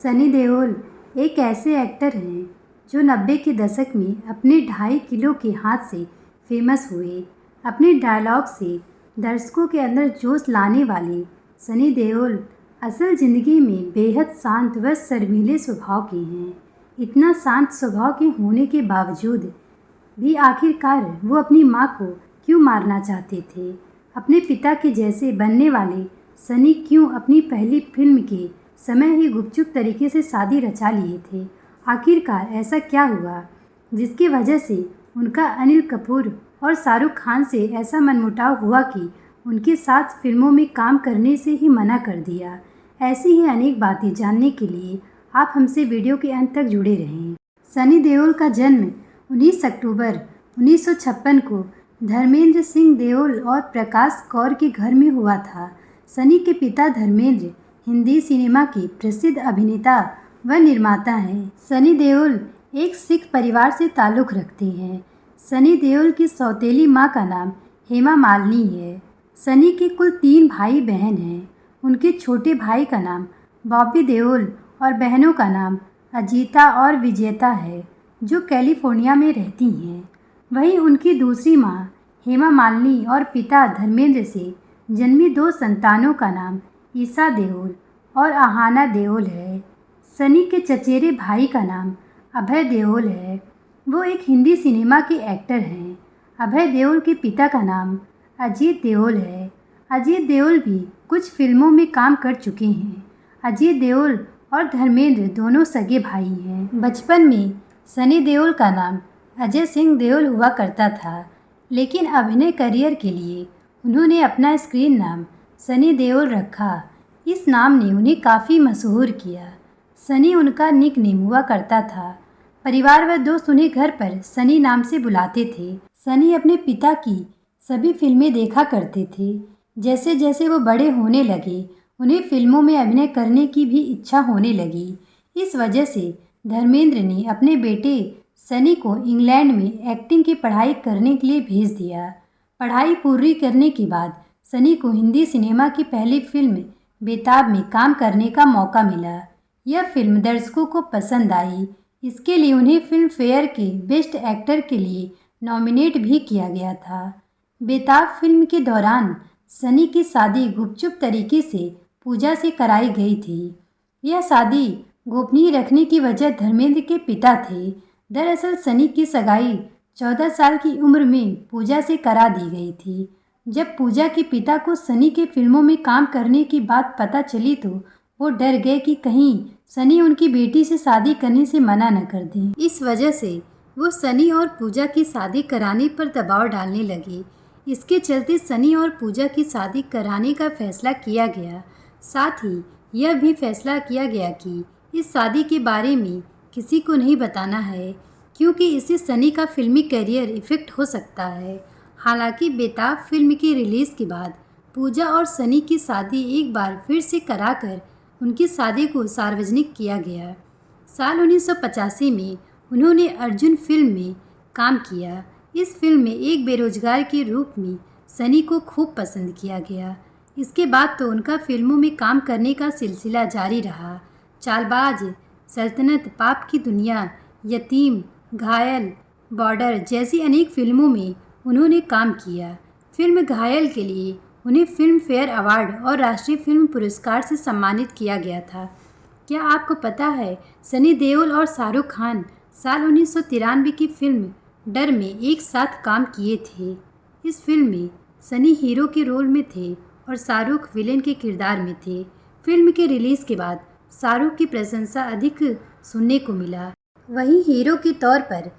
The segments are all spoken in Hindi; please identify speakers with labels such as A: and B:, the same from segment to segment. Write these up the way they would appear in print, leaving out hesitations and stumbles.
A: सनी देओल एक ऐसे एक्टर हैं जो 90 के दशक में अपने 2.5 किलो के हाथ से फेमस हुए। अपने डायलॉग से दर्शकों के अंदर जोश लाने वाले सनी देओल असल ज़िंदगी में बेहद शांत व शर्मीले स्वभाव के हैं। इतना शांत स्वभाव के होने के बावजूद भी आखिरकार वो अपनी माँ को क्यों मारना चाहते थे? अपने पिता के जैसे बनने वाले सनी क्यों अपनी पहली फिल्म के समय ही गुपचुप तरीके से शादी रचा लिए थे? आखिरकार ऐसा क्या हुआ जिसकी वजह से उनका अनिल कपूर और शाहरुख खान से ऐसा मनमुटाव हुआ कि उनके साथ फिल्मों में काम करने से ही मना कर दिया? ऐसी ही अनेक बातें जानने के लिए आप हमसे वीडियो के अंत तक जुड़े रहें। सनी देओल का जन्म 19 अक्टूबर 1956 को धर्मेंद्र सिंह देओल और प्रकाश कौर के घर में हुआ था। सनी के पिता धर्मेंद्र हिंदी सिनेमा के प्रसिद्ध अभिनेता व निर्माता हैं। सनी देओल एक सिख परिवार से ताल्लुक़ रखते हैं। सनी देओल की सौतेली माँ का नाम हेमा मालिनी है। सनी के कुल 3 भाई बहन हैं। उनके छोटे भाई का नाम बॉबी देओल और बहनों का नाम अजीता और विजेता है, जो कैलिफोर्निया में रहती हैं। वहीं उनकी दूसरी माँ हेमा मालिनी और पिता धर्मेंद्र से जन्मी 2 संतानों का नाम ईसा देओल और आहाना देओल है। सनी के चचेरे भाई का नाम अभय देओल है। वो एक हिंदी सिनेमा के एक्टर हैं। अभय देओल के पिता का नाम अजीत देओल है। अजीत देओल भी कुछ फिल्मों में काम कर चुके हैं। अजीत देओल और धर्मेंद्र दोनों सगे भाई हैं। बचपन में सनी देओल का नाम अजय सिंह देओल हुआ करता था, लेकिन अभिनय करियर के लिए उन्होंने अपना स्क्रीन नाम सनी देओल रखा। इस नाम ने उन्हें काफ़ी मशहूर किया। सनी उनका निक नेम हुआ करता था। परिवार व दोस्त उन्हें घर पर सनी नाम से बुलाते थे। सनी अपने पिता की सभी फिल्में देखा करते थे। जैसे जैसे वो बड़े होने लगे, उन्हें फिल्मों में अभिनय करने की भी इच्छा होने लगी। इस वजह से धर्मेंद्र ने अपने बेटे सनी को इंग्लैंड में एक्टिंग की पढ़ाई करने के लिए भेज दिया। पढ़ाई पूरी करने के बाद सनी को हिंदी सिनेमा की पहली फिल्म बेताब में काम करने का मौका मिला। यह फिल्म दर्शकों को पसंद आई। इसके लिए उन्हें फिल्म फेयर के बेस्ट एक्टर के लिए नॉमिनेट भी किया गया था। बेताब फिल्म के दौरान सनी की शादी गुपचुप तरीके से पूजा से कराई गई थी। यह शादी गोपनीय रखने की वजह धर्मेंद्र के पिता थे। दरअसल सनी की सगाई 14 साल की उम्र में पूजा से करा दी गई थी। जब पूजा के पिता को सनी के फिल्मों में काम करने की बात पता चली तो वो डर गए कि कहीं सनी उनकी बेटी से शादी करने से मना न कर दें। इस वजह से वो सनी और पूजा की शादी कराने पर दबाव डालने लगे। इसके चलते सनी और पूजा की शादी कराने का फैसला किया गया। साथ ही यह भी फैसला किया गया कि इस शादी के बारे में किसी को नहीं बताना है, क्योंकि इससे सनी का फिल्मी करियर इफेक्ट हो सकता है। हालांकि बेताब फिल्म के रिलीज़ के बाद पूजा और सनी की शादी एक बार फिर से कराकर उनकी शादी को सार्वजनिक किया गया। साल 1985 में उन्होंने अर्जुन फिल्म में काम किया। इस फिल्म में एक बेरोजगार के रूप में सनी को खूब पसंद किया गया। इसके बाद तो उनका फिल्मों में काम करने का सिलसिला जारी रहा। चालबाज, सल्तनत, पाप की दुनिया, यतीम, घायल, बॉर्डर जैसी अनेक फिल्मों में उन्होंने काम किया। फिल्म घायल के लिए उन्हें फिल्म फेयर अवार्ड और राष्ट्रीय फिल्म पुरस्कार से सम्मानित किया गया था। क्या आपको पता है सनी देओल और शाहरुख खान साल 1993 की फिल्म डर में एक साथ काम किए थे। इस फिल्म में सनी हीरो के रोल में थे और शाहरुख विलेन के किरदार में थे। फिल्म के रिलीज़ के बाद शाहरुख की प्रशंसा अधिक सुनने को मिला। वहीं हीरो के तौर पर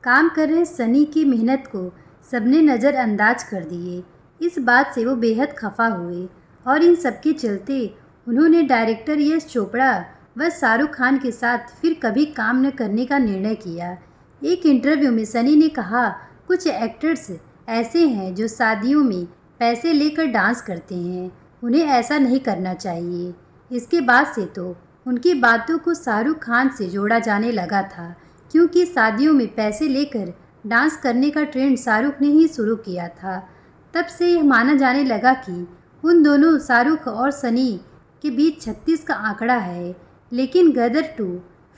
A: काम कर रहे सनी की मेहनत को सबने नज़रअंदाज कर दिए। इस बात से वो बेहद खफा हुए और इन सब के चलते उन्होंने डायरेक्टर यश चोपड़ा व शाहरुख खान के साथ फिर कभी काम न करने का निर्णय किया। एक इंटरव्यू में सनी ने कहा, कुछ एक्टर्स ऐसे हैं जो शादियों में पैसे लेकर डांस करते हैं, उन्हें ऐसा नहीं करना चाहिए। इसके बाद से तो उनकी बातों को शाहरुख खान से जोड़ा जाने लगा था, क्योंकि शादियों में पैसे लेकर डांस करने का ट्रेंड शाहरुख ने ही शुरू किया था। तब से यह माना जाने लगा कि उन दोनों शाहरुख और सनी के बीच 36 का आंकड़ा है। लेकिन गदर 2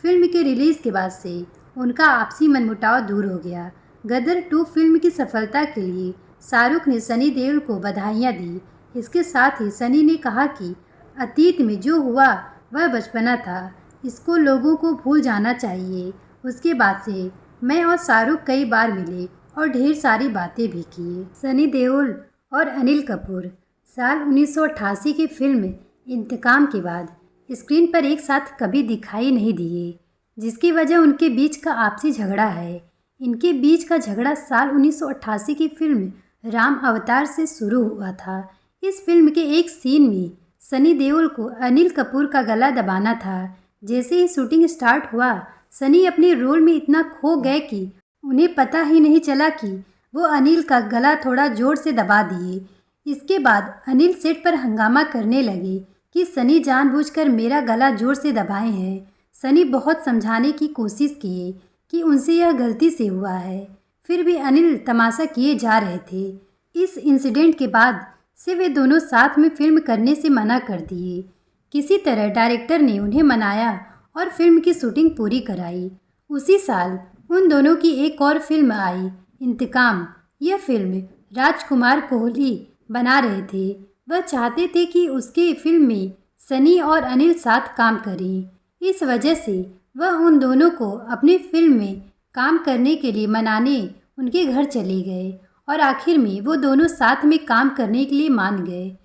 A: फिल्म के रिलीज़ के बाद से उनका आपसी मनमुटाव दूर हो गया। गदर 2 फिल्म की सफलता के लिए शाहरुख ने सनी देओल को बधाइयाँ दी। इसके साथ ही सनी ने कहा कि अतीत में जो हुआ वह बचपना था, इसको लोगों को भूल जाना चाहिए। उसके बाद से मैं और शाहरुख कई बार मिले और ढेर सारी बातें भी की। सनी देओल और अनिल कपूर साल 1988 की फिल्म इंतकाम के बाद स्क्रीन पर एक साथ कभी दिखाई नहीं दिए, जिसकी वजह उनके बीच का आपसी झगड़ा है। इनके बीच का झगड़ा साल 1988 की फिल्म राम अवतार से शुरू हुआ था। इस फिल्म के एक सीन में सनी देओल को अनिल कपूर का गला दबाना था। जैसे ही शूटिंग स्टार्ट हुआ, सनी अपने रोल में इतना खो गए कि उन्हें पता ही नहीं चला कि वो अनिल का गला थोड़ा जोर से दबा दिए। इसके बाद अनिल सेट पर हंगामा करने लगे कि सनी जानबूझकर मेरा गला जोर से दबाए हैं। सनी बहुत समझाने की कोशिश किए कि उनसे यह गलती से हुआ है, फिर भी अनिल तमाशा किए जा रहे थे। इस इंसिडेंट के बाद से वे दोनों साथ में फिल्म करने से मना कर दिए। किसी तरह डायरेक्टर ने उन्हें मनाया और फिल्म की शूटिंग पूरी कराई। उसी साल उन दोनों की एक और फिल्म आई, इंतकाम। यह फिल्म राजकुमार कोहली बना रहे थे। वह चाहते थे कि उसके फिल्म में सनी और अनिल साथ काम करें। इस वजह से वह उन दोनों को अपनी फिल्म में काम करने के लिए मनाने उनके घर चले गए और आखिर में वो दोनों साथ में काम करने के लिए मान गए।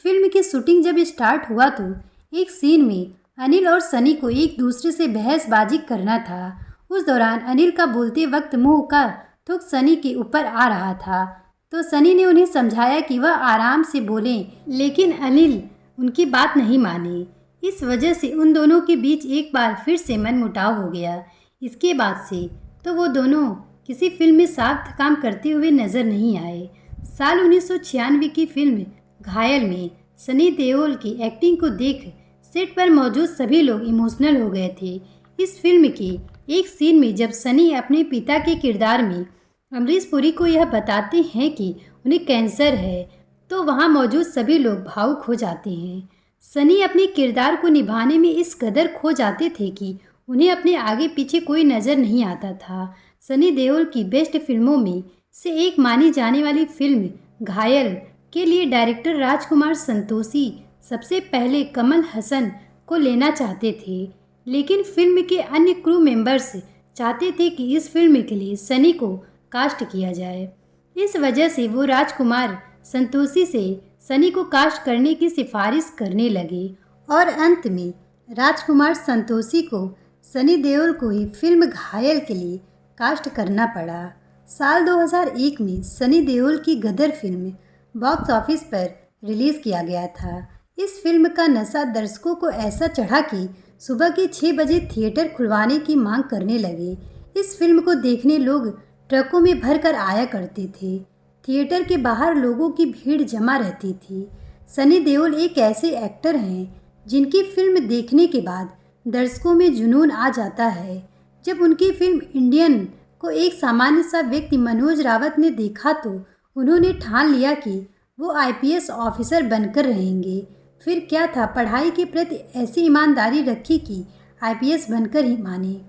A: फिल्म की शूटिंग जब स्टार्ट हुआ तो एक सीन में अनिल और सनी को एक दूसरे से बहसबाजी करना था। उस दौरान अनिल का बोलते वक्त मुंह का थूक सनी के ऊपर आ रहा था, तो सनी ने उन्हें समझाया कि वह आराम से बोलें, लेकिन अनिल उनकी बात नहीं माने। इस वजह से उन दोनों के बीच एक बार फिर से मनमुटाव हो गया। इसके बाद से तो वो दोनों किसी फिल्म में साथ काम करते हुए नजर नहीं आए। साल 1996 की फिल्म घायल में सनी देओल की एक्टिंग को देख सेट पर मौजूद सभी लोग इमोशनल हो गए थे। इस फिल्म के एक सीन में जब सनी अपने पिता के किरदार में अमरीश पुरी को यह बताते हैं कि उन्हें कैंसर है, तो वहां मौजूद सभी लोग भावुक हो जाते हैं। सनी अपने किरदार को निभाने में इस कदर खो जाते थे कि उन्हें अपने आगे पीछे कोई नज़र नहीं आता था। सनी देओल की बेस्ट फिल्मों में से एक मानी जाने वाली फिल्म घायल के लिए डायरेक्टर राजकुमार संतोषी सबसे पहले कमल हसन को लेना चाहते थे, लेकिन फिल्म के अन्य क्रू मेंबर्स चाहते थे कि इस फिल्म के लिए सनी को कास्ट किया जाए। इस वजह से वो राजकुमार संतोषी से सनी को कास्ट करने की सिफारिश करने लगे और अंत में राजकुमार संतोषी को सनी देओल को ही फिल्म घायल के लिए कास्ट करना पड़ा। साल 2001 में सनी देओल की गदर फिल्म बॉक्स ऑफिस पर रिलीज़ किया गया था। इस फिल्म का नशा दर्शकों को ऐसा चढ़ा कि सुबह के 6 बजे थिएटर खुलवाने की मांग करने लगे। इस फिल्म को देखने लोग ट्रकों में भरकर आया करते थे। थिएटर के बाहर लोगों की भीड़ जमा रहती थी। सनी देओल एक ऐसे एक्टर हैं जिनकी फिल्म देखने के बाद दर्शकों में जुनून आ जाता है। जब उनकी फिल्म इंडियन को एक सामान्य सा व्यक्ति मनोज रावत ने देखा तो उन्होंने ठान लिया कि वो आईपीएस ऑफिसर बनकर रहेंगे। फिर क्या था, पढ़ाई के प्रति ऐसी ईमानदारी रखी कि आईपीएस बनकर ही माने।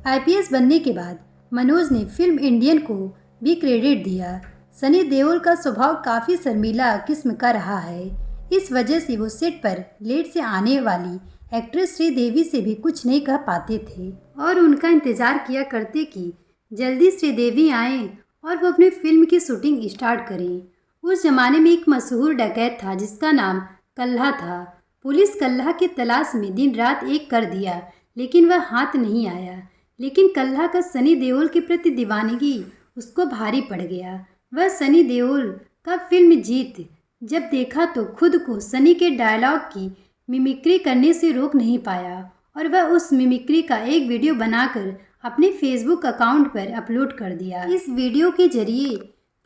A: आईपीएस बनने के बाद मनोज ने फिल्म इंडियन को भी क्रेडिट दिया। सनी देओल का स्वभाव काफ़ी शर्मीला किस्म का रहा है। इस वजह से वो सेट पर लेट से आने वाली एक्ट्रेस श्रीदेवी से भी कुछ नहीं कह पाते थे और उनका इंतज़ार किया करते कि जल्दी श्रीदेवी आएँ और वो अपनी फिल्म की शूटिंग स्टार्ट करें। उस ज़माने में एक मशहूर डकैत था जिसका नाम कल्हा था। पुलिस कल्हा की तलाश में दिन रात एक कर दिया, लेकिन वह हाथ नहीं आया। लेकिन कल्हा का सनी देओल के प्रति दीवानगी उसको भारी पड़ गया। वह सनी देओल का फिल्म जीत जब देखा तो खुद को सनी के डायलॉग की मिमिक्री करने से रोक नहीं पाया और वह उस मिमिक्री का एक वीडियो बनाकर अपने फेसबुक अकाउंट पर अपलोड कर दिया। इस वीडियो के जरिए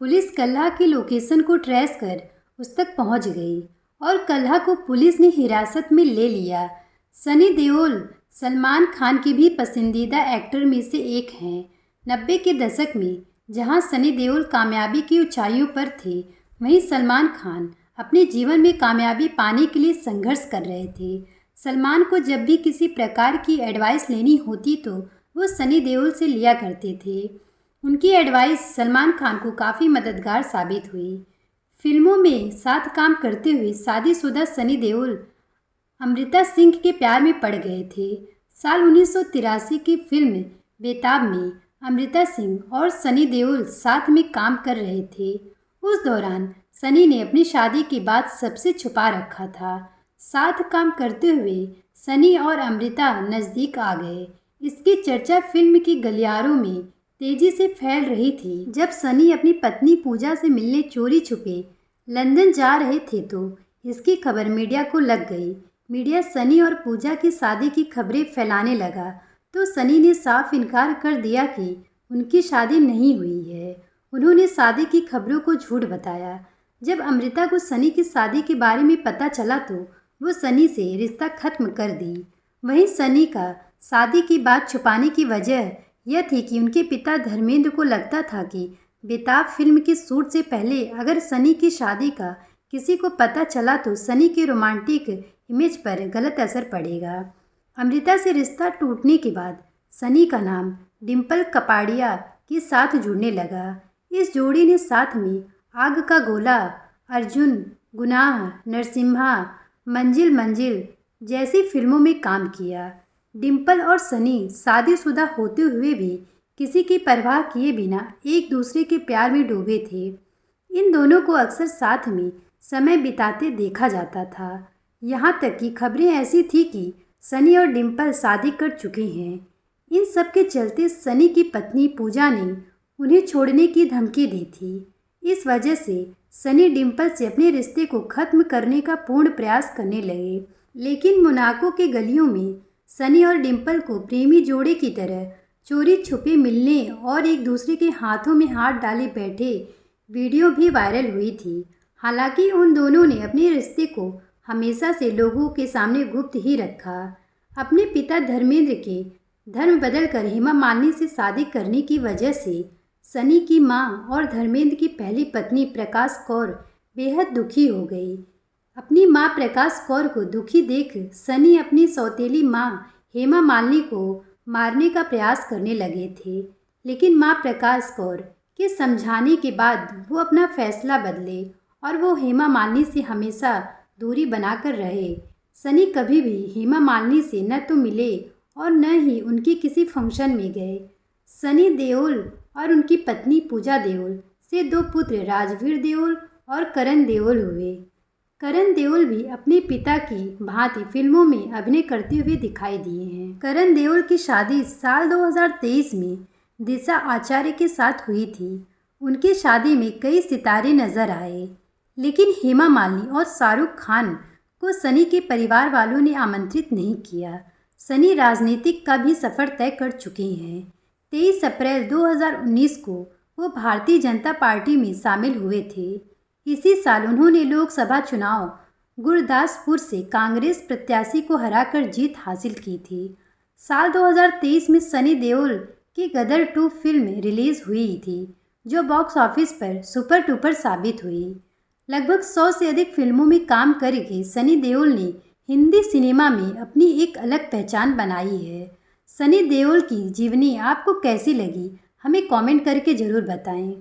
A: पुलिस कल्हा की लोकेशन को ट्रेस कर उस तक पहुंच गई और कल्हा को पुलिस ने हिरासत में ले लिया। सनी देओल सलमान खान की भी पसंदीदा एक्टर में से एक हैं। 90 के दशक में जहां सनी देओल कामयाबी की ऊंचाइयों पर थे, वहीं सलमान खान अपने जीवन में कामयाबी पाने के लिए संघर्ष कर रहे थे। सलमान को जब भी किसी प्रकार की एडवाइस लेनी होती तो वो सनी देओल से लिया करते थे। उनकी एडवाइस सलमान खान को काफ़ी मददगार साबित हुई। फिल्मों में साथ काम करते हुए शादीशुदा सनी देओल अमृता सिंह के प्यार में पड़ गए थे। साल 1983 की फिल्म बेताब में अमृता सिंह और सनी देओल साथ में काम कर रहे थे। उस दौरान सनी ने अपनी शादी की बात सबसे छुपा रखा था। साथ काम करते हुए सनी और अमृता नज़दीक आ गए। इसकी चर्चा फिल्म की गलियारों में तेजी से फैल रही थी। जब सनी अपनी पत्नी पूजा से मिलने चोरी छुपे लंदन जा रहे थे तो इसकी खबर मीडिया को लग गई। मीडिया सनी और पूजा की शादी की खबरें फैलाने लगा तो सनी ने साफ इनकार कर दिया कि उनकी शादी नहीं हुई है। उन्होंने शादी की खबरों को झूठ बताया। जब अमृता को सनी की शादी के बारे में पता चला तो वो सनी से रिश्ता खत्म कर दी। वहीं सनी का शादी की बात छुपाने की वजह यह थी कि उनके पिता धर्मेंद्र को लगता था कि बेताब फिल्म के शूट से पहले अगर सनी की शादी का किसी को पता चला तो सनी के रोमांटिक इमेज पर गलत असर पड़ेगा। अमृता से रिश्ता टूटने के बाद सनी का नाम डिम्पल कपाड़िया के साथ जुड़ने लगा। इस जोड़ी ने साथ में आग का गोला, अर्जुन, गुनाह, नरसिम्हा, मंजिल मंजिल जैसी फिल्मों में काम किया। डिम्पल और सनी शादीशुदा होते हुए भी किसी की परवाह किए बिना एक दूसरे के प्यार में डूबे थे। इन दोनों को अक्सर साथ में समय बिताते देखा जाता था। यहाँ तक कि खबरें ऐसी थी कि सनी और डिम्पल शादी कर चुके हैं। इन सब के चलते सनी की पत्नी पूजा ने उन्हें छोड़ने की धमकी दी थी। इस वजह से सनी डिम्पल से अपने रिश्ते को ख़त्म करने का पूर्ण प्रयास करने लगे। लेकिन मोनाको के गलियों में सनी और डिम्पल को प्रेमी जोड़े की तरह चोरी छुपे मिलने और एक दूसरे के हाथों में हाथ डाले बैठे वीडियो भी वायरल हुई थी। हालांकि उन दोनों ने अपने रिश्ते को हमेशा से लोगों के सामने गुप्त ही रखा। अपने पिता धर्मेंद्र के धर्म बदलकर हेमा मालिनी से शादी करने की वजह से सनी की मां और धर्मेंद्र की पहली पत्नी प्रकाश कौर बेहद दुखी हो गई। अपनी मां प्रकाश कौर को दुखी देख सनी अपनी सौतेली मां हेमा मालिनी को मारने का प्रयास करने लगे थे। लेकिन मां प्रकाश कौर के समझाने के बाद वो अपना फैसला बदले और वो हेमा मालिनी से हमेशा दूरी बनाकर रहे। सनी कभी भी हेमा मालिनी से न तो मिले और न ही उनके किसी फंक्शन में गए। सनी देओल और उनकी पत्नी पूजा देओल से दो पुत्र राजवीर देओल और करण देओल हुए। करण देओल भी अपने पिता की भांति फिल्मों में अभिनय करते हुए दिखाई दिए हैं। करण देओल की शादी साल 2023 में दिशा आचार्य के साथ हुई थी। उनकी शादी में कई सितारे नजर आए, लेकिन हेमा मालिनी और शाहरुख खान को सनी के परिवार वालों ने आमंत्रित नहीं किया। सनी राजनीतिक का भी सफ़र तय कर चुके हैं। 23 अप्रैल 2019 को वो भारतीय जनता पार्टी में शामिल हुए थे। इसी साल उन्होंने लोकसभा चुनाव गुरदासपुर से कांग्रेस प्रत्याशी को हराकर जीत हासिल की थी। साल 2023 में सनी देओल की गदर 2 फिल्म रिलीज़ हुई थी, जो बॉक्स ऑफिस पर सुपर डुपर साबित हुई। लगभग 100 से अधिक फिल्मों में काम करके सनी देओल ने हिंदी सिनेमा में अपनी एक अलग पहचान बनाई है। सनी देओल की जीवनी आपको कैसी लगी, हमें कमेंट करके ज़रूर बताएं।